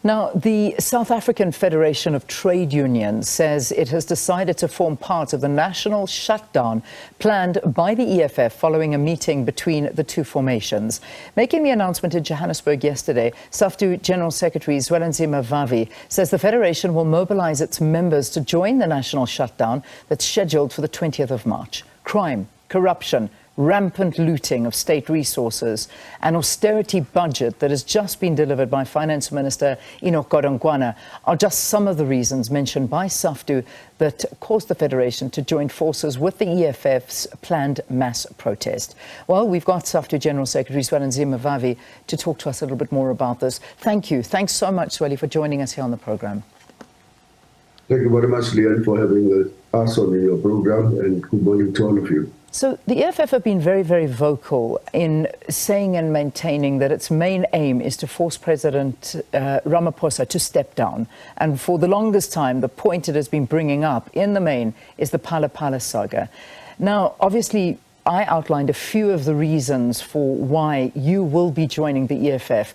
Now, the South African Federation of Trade Unions says it has decided to form part of the national shutdown planned by the EFF following a meeting between the two formations. Making the announcement in Johannesburg yesterday, SAFTU General Secretary Zwelinzima Vavi says the federation will mobilize its members to join the national shutdown that's scheduled for the 20th of March. Crime, corruption, rampant looting of state resources, an austerity budget that has just been delivered by Finance Minister Enoch Godongwana are just some of the reasons mentioned by SAFTU that caused the Federation to join forces with the EFF's planned mass protest. Well, we've got SAFTU General Secretary Zwelinzima Vavi to talk to us a little bit more about this. Thank you. Thanks so much, Zweli, for joining us here on the program. Thank you very much, Leanne, for having us on your program, and good morning to all of you. So the EFF have been very, very vocal in saying and maintaining that its main aim is to force President Ramaphosa to step down. And for the longest time, the point it has been bringing up in the main is the Phala saga. Now, obviously, I outlined a few of the reasons for why you will be joining the EFF.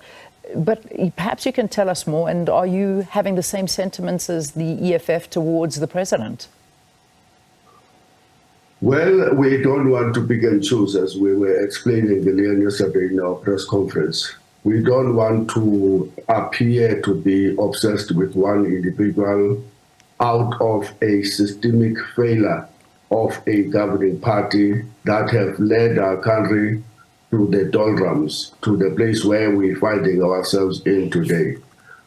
But perhaps you can tell us more, and are you having the same sentiments as the EFF towards the president? Well, we don't want to pick and choose, as we were explaining earlier yesterday in our press conference. We don't want to appear to be obsessed with one individual out of a systemic failure of a governing party that have led our country to the doldrums, to the place where we're finding ourselves in today.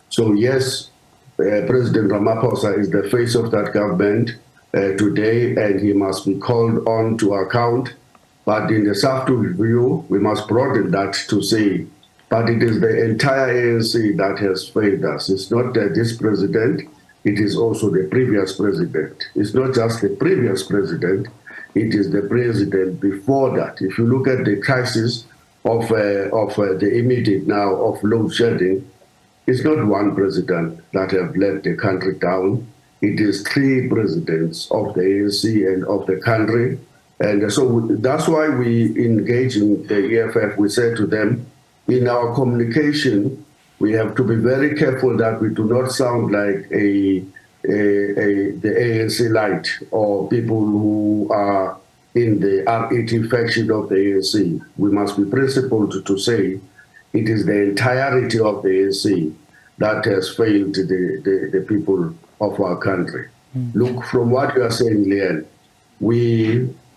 So yes, President Ramaphosa is the face of that government today, and he must be called on to account. But in the SAFTU view, we must broaden that to say, but it is the entire ANC that has failed us. It's not this president, it is also the previous president. It's not just the previous president, it is the president before that. If you look at the crisis of the immediate now of load shedding, it's not one president that have let the country down. It is three presidents of the ANC and of the country. And so that's why we engage in the EFF. We say to them, in our communication, we have to be very careful that we do not sound like the ANC light or people who are in the R80 faction of the ANC. We must be principled to say it is the entirety of the ANC that has failed the people of our country. Look, from what you are saying, Leanne,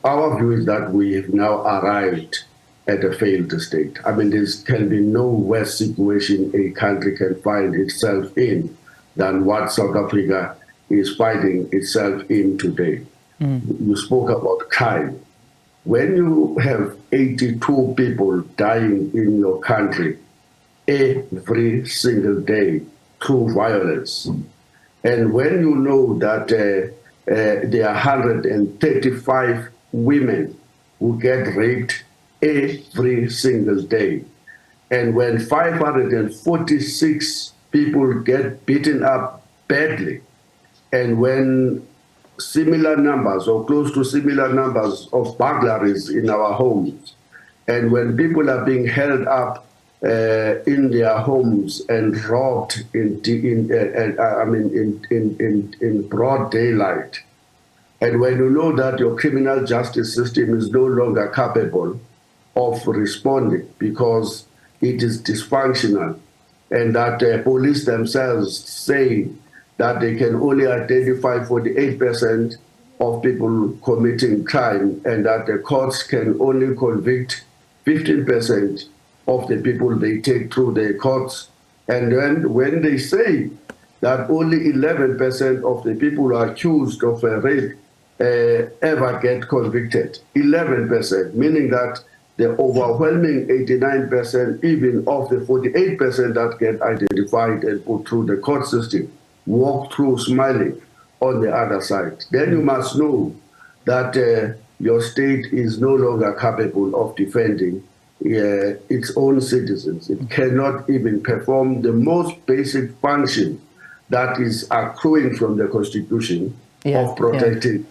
our view is that we have now arrived at a failed state. I mean, there can be no worse situation a country can find itself in than what South Africa is finding itself in today. You spoke about crime. When you have 82 people dying in your country every single day through violence, and when you know that there are 135 women who get raped every single day, and when 546 people get beaten up badly, and when similar numbers or close to similar numbers of burglaries in our homes, and when people are being held up in their homes and robbed in broad daylight, and when you know that your criminal justice system is no longer capable of responding because it is dysfunctional, and that police themselves say that they can only identify 48% of people committing crime, and that the courts can only convict 15% of the people they take through the courts. And then when they say that only 11% of the people accused of rape ever get convicted, 11%, meaning that the overwhelming 89%, even of the 48% that get identified and put through the court system, walk through smiling on the other side. Then you must know that your state is no longer capable of defending its own citizens. It cannot even perform the most basic function that is accruing from the Constitution of protecting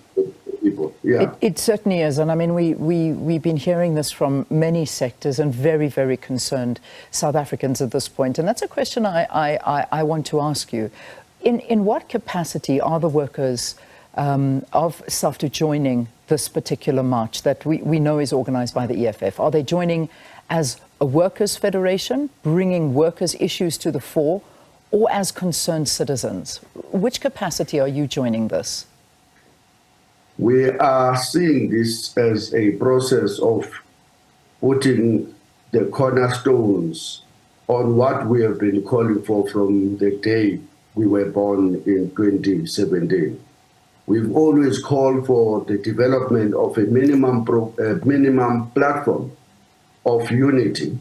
people. Yeah. It certainly is. And I mean, we've been hearing this from many sectors and very, very concerned South Africans at this point. And that's a question I want to ask you. In what capacity are the workers of SAFTU joining this particular march that we know is organized by the EFF? Are they joining as a workers' federation, bringing workers' issues to the fore, or as concerned citizens? Which capacity are you joining this? We are seeing this as a process of putting the cornerstones on what we have been calling for from the day we were born in 2017. We've always called for the development of a minimum platform of unity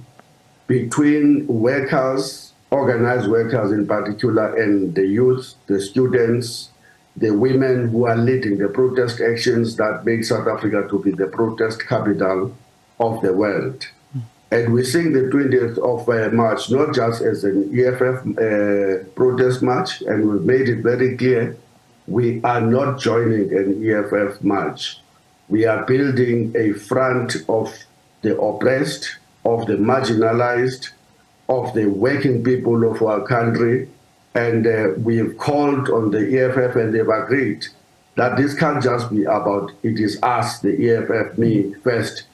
between workers, organized workers in particular, and the youth, the students, the women who are leading the protest actions that make South Africa to be the protest capital of the world. And we're seeing the 20th of March not just as an EFF protest march, and we've made it very clear we are not joining an EFF march. We are building a front of the oppressed, of the marginalized, of the working people of our country. And we have called on the EFF, and they've agreed that this can't just be about it is us, the EFF, me first,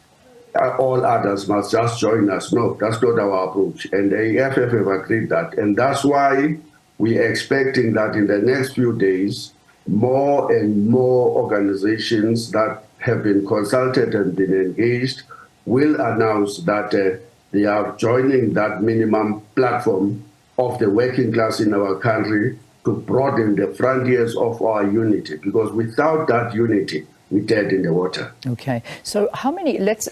all others must just join us. No, that's not our approach. And the EFF have agreed that. And that's why we're expecting that in the next few days, more and more organizations that have been consulted and been engaged will announce that they are joining that minimum platform of the working class in our country to broaden the frontiers of our unity, because without that unity, we're dead in the water. Okay, so how many, let's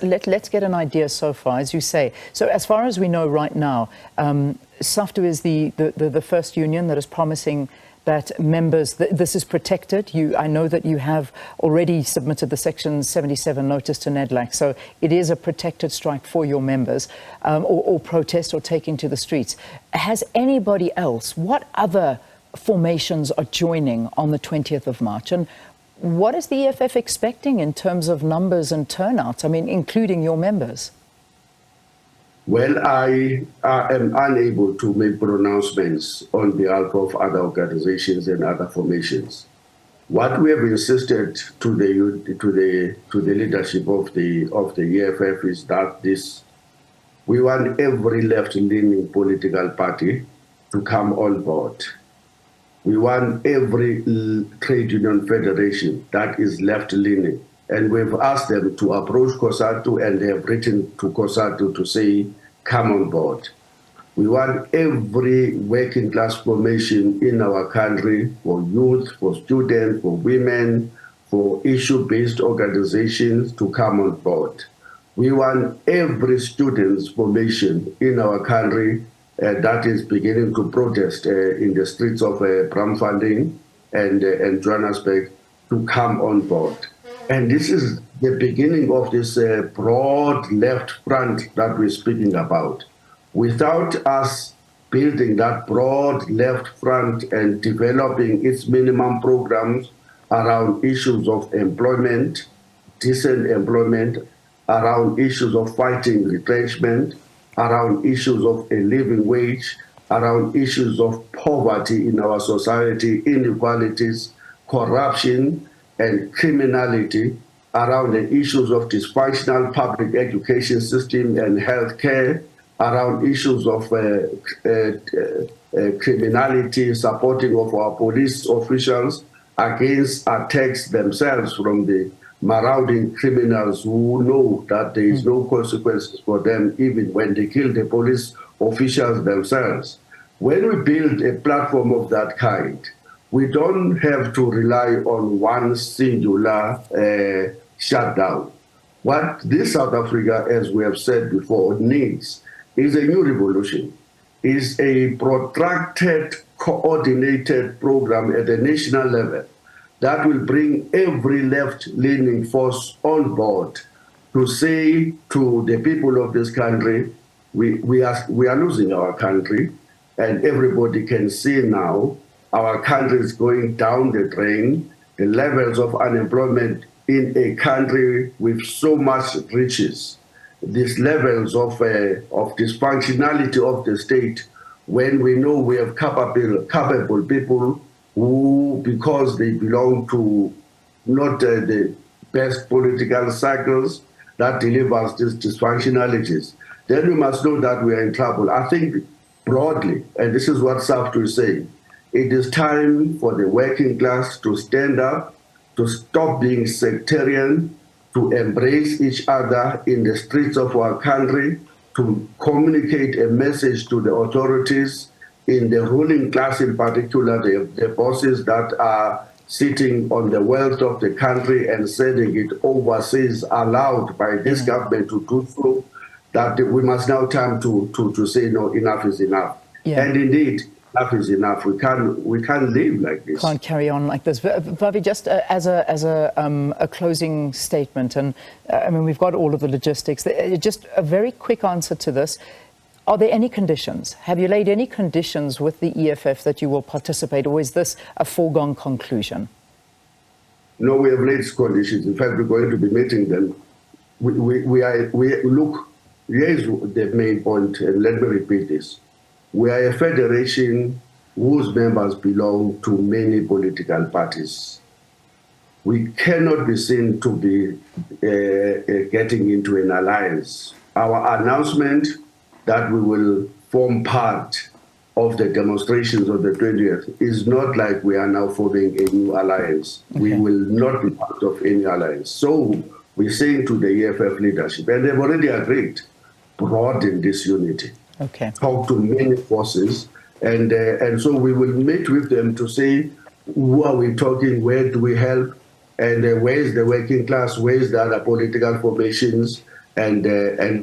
get an idea so far, as you say. So as far as we know right now, SAFTU is the first union that is promising that members, this is protected. I know that you have already submitted the Section 77 notice to NEDLAC, so it is a protected strike for your members, or protest or taking to the streets. Has anybody else, what other formations are joining on the 20th of March? And what is the EFF expecting in terms of numbers and turnout, I mean, including your members? Well, I am unable to make pronouncements on behalf of other organizations and other formations. What we have insisted to the leadership of the EFF is that we want every left-leaning political party to come on board. We want every trade union federation that is left-leaning. And we've asked them to approach COSATU, and they have written to COSATU to say, come on board. We want every working class formation in our country, for youth, for students, for women, for issue-based organizations to come on board. We want every students formation in our country that is beginning to protest in the streets of Braamfontein and Johannesburg to come on board. And this is the beginning of this broad left front that we're speaking about. Without us building that broad left front and developing its minimum programs around issues of employment, decent employment, around issues of fighting retrenchment, around issues of a living wage, around issues of poverty in our society, inequalities, corruption, and criminality, around the issues of dysfunctional public education system and healthcare, around issues of criminality, supporting of our police officials against attacks themselves from the marauding criminals who know that there is no consequences for them even when they kill the police officials themselves. When we build a platform of that kind, we don't have to rely on one singular shutdown. What this South Africa, as we have said before, needs is a new revolution, is a protracted, coordinated program at the national level that will bring every left-leaning force on board to say to the people of this country, we are losing our country, and everybody can see now our country is going down the drain. The levels of unemployment in a country with so much riches, these levels of dysfunctionality of the state, when we know we have capable people who, because they belong to not the best political cycles that delivers these dysfunctionalities, then we must know that we are in trouble. I think broadly, and this is what SAFTU is saying, it is time for the working class to stand up, to stop being sectarian, to embrace each other in the streets of our country, to communicate a message to the authorities, in the ruling class in particular, the bosses that are sitting on the wealth of the country and sending it overseas, allowed by this government to do so, that we must now time to say, no, enough is enough. Yeah. And indeed, enough is enough. We can't live like this. Can't carry on like this. Vavi, just as a closing statement, and I mean, we've got all of the logistics. Just a very quick answer to this. Are there any conditions? Have you laid any conditions with the EFF that you will participate, or is this a foregone conclusion? No, we have laid conditions. In fact, we're going to be meeting them. Look, here is the main point, and let me repeat this. We are a federation whose members belong to many political parties. We cannot be seen to be getting into an alliance. Our announcement that we will form part of the demonstrations on the 20th is not like we are now forming a new alliance. Okay. We will not be part of any alliance. So we're saying to the EFF leadership, and they've already agreed, broaden this unity. Okay. Talk to many forces, and so we will meet with them to say, who are we talking, where do we help, and where is the working class, where is the other political formations, and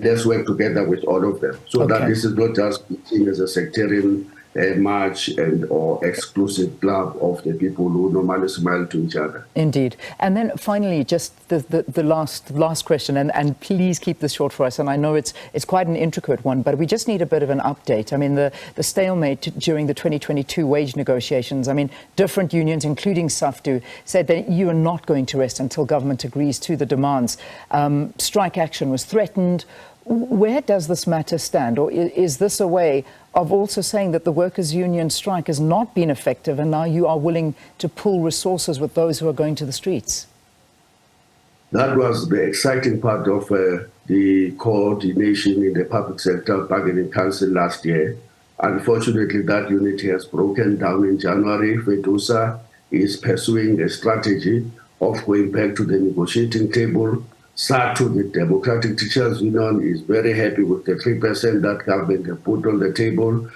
let's work together with all of them, so that this is not just seen as a sectarian march or exclusive club of the people who normally smile to each other. Indeed. And then finally, just the last question, and please keep this short for us, and I know it's quite an intricate one, but we just need a bit of an update. I mean, the stalemate during the 2022 wage negotiations, I mean, different unions, including SAFTU, said that you are not going to rest until government agrees to the demands. Strike action was threatened. Where does this matter stand? Or is this a way of also saying that the workers' union strike has not been effective and now you are willing to pool resources with those who are going to the streets? That was the exciting part of the coordination in the Public Sector Bargaining Council last year. Unfortunately, that unity has broken down in January. FEDUSA is pursuing a strategy of going back to the negotiating table. SAFTU, the Democratic Teachers Union, is very happy with the 3% that government has put on the table.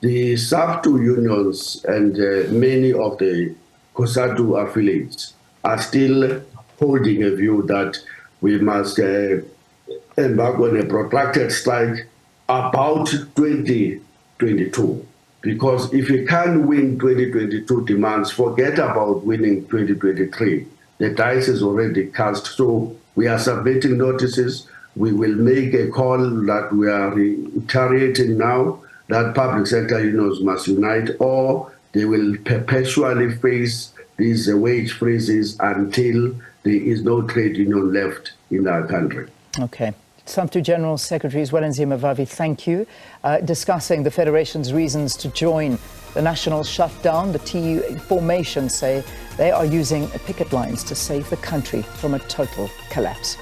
The SAFTU unions and many of the COSATU affiliates are still holding a view that we must embark on a protracted strike about 2022. Because if you can't win 2022 demands, forget about winning 2023. The dice is already cast. So we are submitting notices. We will make a call that we are reiterating now, that public sector unions must unite, or they will perpetually face these wage freezes until there is no trade union left in our country. Okay. SAFTU General Secretary Zwelinzima Vavi, thank you. Discussing the Federation's reasons to join the national shutdown. The TU formation say they are using picket lines to save the country from a total collapse.